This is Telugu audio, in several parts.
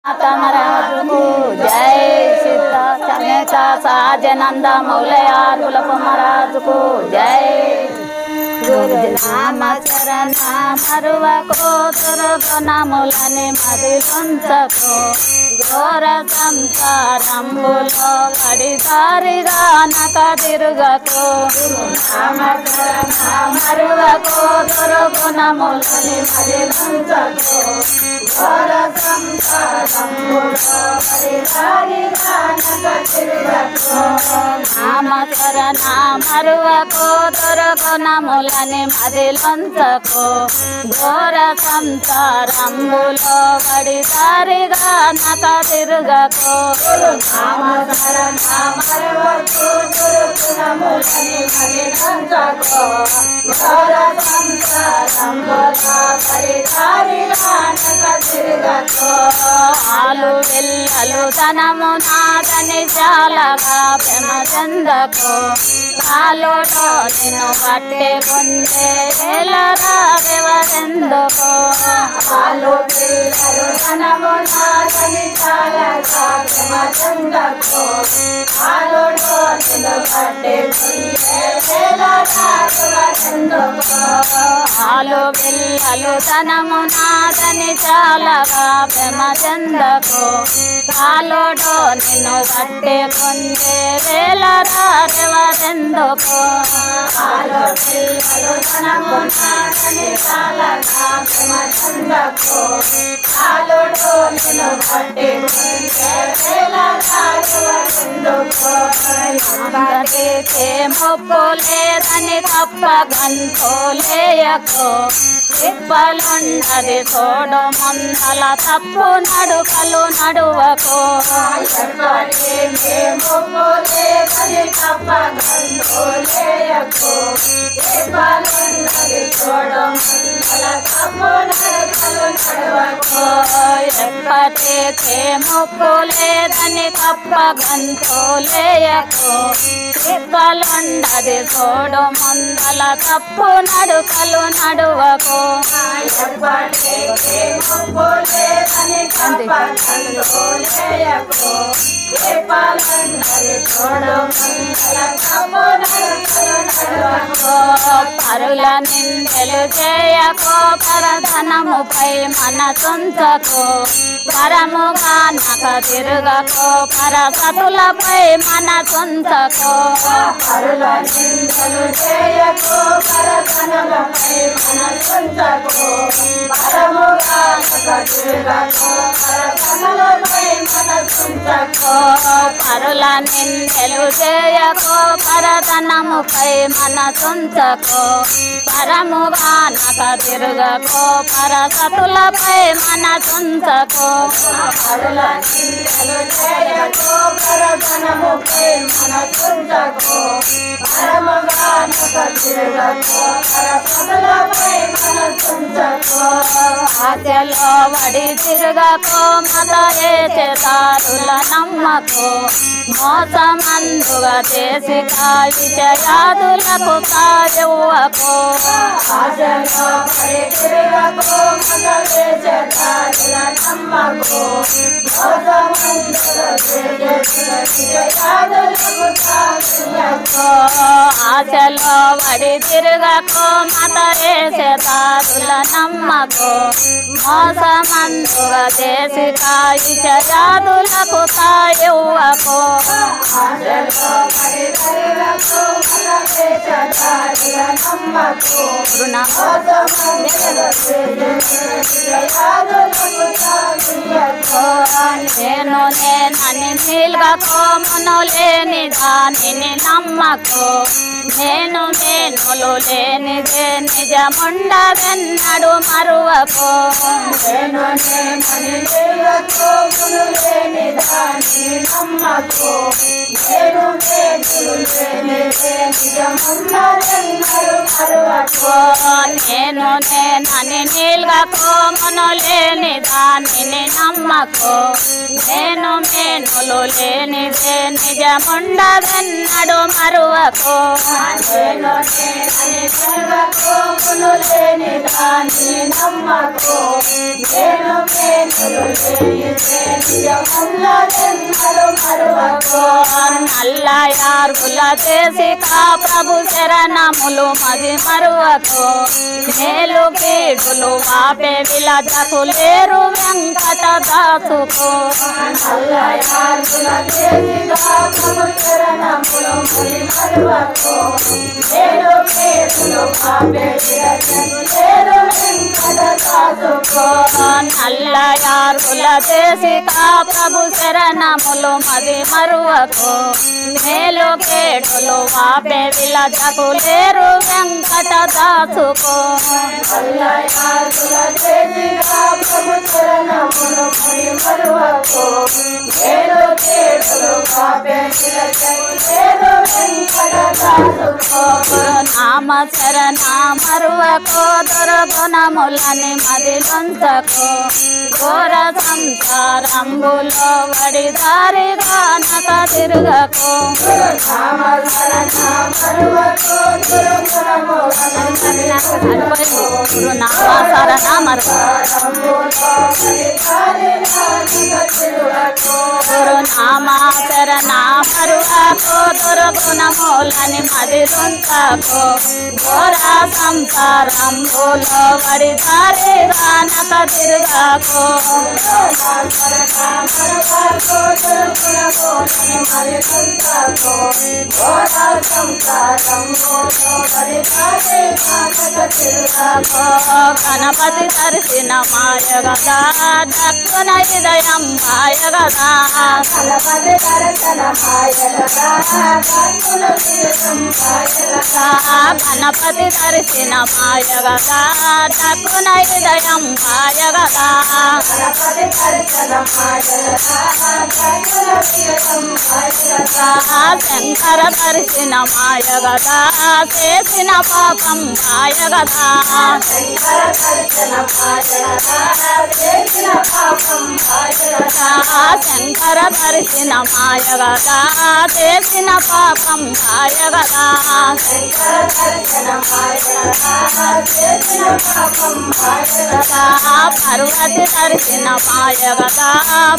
महाराज को जय सीता समेत साजनंद मौलया तुलप महाराज को जय गुरु नाम चरण मरुव को तुरप नामुलने मदिलुंचको घोर संसारंबुलो कडिदारिगा नक तिरुगको नाम चरण मरुव को तुरप नामुलने मदिलुंचको घोर संसारंबुलो कडिदारिगा नक तिरुगको नाम चरण मरुव को तुरप नामुलने मदिलुंचको घोर संसारंबुलो कडिदारिगा नक తిరుగకో నామ శరణ మరువకు తురుపునములని మదిలంచకో ఘోర సంసారంబులో కడిదారిగా నక తిరుగకో ఆలు వెల్లలు తనము నాదని చాలగా ప్రేమ చెందకో కాలుతో నిన్ను పట్టే పొందే ఎవరెందుకో ఆలు వెల్లలు తనము నాదని చాలగా ప్రేమ చెందకో కాలుతో నిన్ను పట్టే పొందే ఎవరెందుకో ఆలు వెల్లలు తనము నాదని చాలగా ప్రేమ చెందకో కాలుతో నిన్ను పట్టే పొందే ఎవరెందుకో ఆలు వెల్లలు తనము నాదని చాలగా ప్రేమ చెందకో కాలుతో నిన్ను పట్టే పొందే ఎవరెందుకో మొప్పులేదని తప్ప గంతోలేయకో తిప్పలుండది తోడు ముందల తప్పు నడుకలు నడువకో మొప్పులేదని తప్ప గంతోలేయకో తిప్పలుండది తోడు ముందల తప్పు నడుకలు నడువకో ఎప్పటికే మొప్పులేదని తప్ప గంతోలేయకో తిప్పలుండది తోడు ముందల తప్పు నడుకలు నడువకో ఎప్పటికే మొప్పులేదని తప్ప గంతోలేయకో తిప్పలుండది తోడు ముందల తప్పు నడుకలు నడువకో పరుల నిందెలు చేయకో పరధనముపై మనసుంచకో పరముగా నక తిరుగకో పరసతులపై మనసుంచకో పరుల నిందెలు చేయకో పరధనముపై మనసుంచకో పరముగా నక తిరుగకో పరసతులపై మనసుంచకో పరుల నిందెలు చేయకో పరధనముపై మనసుంచకో పరముగా నక తిరుగకో పరసతులపై మనసుంచకో పరుల నిందెలు చేయకో పరధనముపై మనసుంచకో పరముగా నక తిరుగకో పరసతులపై మనసుంచకో ఆశలో వడి తిరుగకో మత చేతారుల నమ్మకో మోసమందుగా చేసి విజయాదులకు కాయవ్వకో ఆశలో వడి తిరుగకో మత చేతారుల నమ్మకో మోసమందుగా చేసి విజయాదులకు కాయవ్వకో ఆశలో వడి తిరుగకో మత చేతారుల నమ్మకో మోసమందుగా చేసి విజయాదులకు కాయవ్వకో ఆశలో వడి తిరుగకో మత చేతారుల నమ్మకో నేను నేనని నిల్గకో మునులేని దానిని నమ్మకో నేను నేనులు లేనిదే నిజముండదెన్నడు మరువకో నేను నేనని నిల్గకో మునులేని దానిని నమ్మకో నేను నేను నేనని నీల్గకో మనలేని దానిని నమ్మకో నేను మేనులు లేనిదే నిజముండదన్నడు మరువకో నేను నేనని నీల్గకో మనలేని దానిని నమ్మకో నేను మేనులు లేనిదే నిజముండదన్నడు మరువకో నల్ల యార్గుల చేసి కా ప్రభు శరణములు మది మరువకో మేలు కీడులు వాపే విలజకు లేరు వెంకట దాసుకో నల్ల యార్గుల చేసి కా ప్రభు శరణములు మది మరువకో మేలు కీడులు వాపే విలజకు లేరు వెంకట దాసుకో నల్ల యార్గుల చేసి కా ప్రభు శరణములు మది మరువకో మేలు కేడులు వాపే విలజకు లేరు వెంకట దాసుకో నల్ల యార్గుల చేసి కా ప్రభు శరణములు మది మరువకో మేలు కేడులు వాపే విలజకు లేరు వెంకట దాసుకో నామ శరణ మరువకో దుర్గుణములని మదిలంచకో ఘోర సంసారంబులో వడి దారిగా నక తిరుగకో నామ శరణ మరువకో దుర్గుణములని మదిలంచకో ఘోర సంసారంబులో వడి దారిగా నక తిరుగకో గణపతి దర్శన మాయ గదా దక్కున హృదయం మాయ గదా గణపతి దర్శన మాయ గదా గణపతి దర్శన మాయ గదా దక్కున హృదయం మాయ గదా గణపతి దర్శన మాయ శంకర దర్శన మాయ గదా చేసిన పాపం మాయ గదా శంకర దర్శన మాయ గదా చేసిన పాపం మాయ గదా శంకర దర్శన మాయ గదా చేసిన పాపం మాయ గదా శంకర దర్శన మాయ గదా చేసిన పాపం మాయ గదా పార్వతి దర్శన మాయ గదా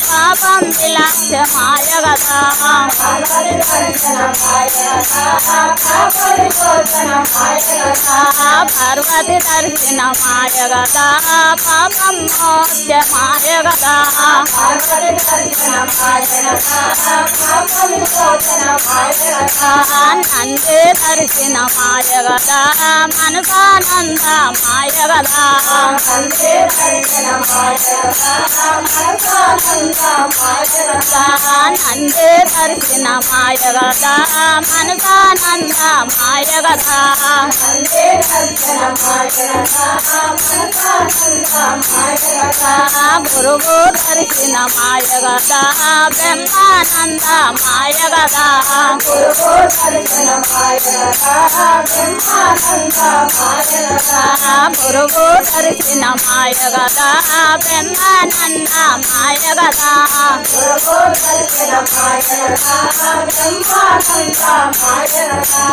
పాపం విలక్ష మాయ గదా పార్వతి దర్శన మాయ గదా పాపం విమోచన మాయ గదా పార్వతి దర్శన మాయ గదా పాపం మోక్ష మాయ గదా పార్వతి దర్శన మాయ గదా పాపం విమోచన మాయ గదా నంది దర్శన మాయ గదా మనసానంద మాయ గదా నంది దర్శన మాయ గదా మనసానంద మాయ గదా నంది దర్శన మాయ గదా మనసానంద మాయ గదా నంది దర్శన మాయ గదా మనసానంద మాయ గదా గురువు దర్శన మాయ గదా బ్రహ్మానంద మాయ గదా గురువు దర్శన మాయ గదా బ్రహ్మానంద మాయ గదా గురువు దర్శన మాయ గదా బ్రహ్మానంద మాయ గదా గురువు దర్శన మాయ గదా బ్రహ్మానంద మాయ గదా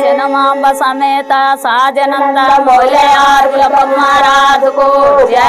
శనమాంబ సమేత సాజనంద మౌలయార్గుల పద్మరాజుకు జై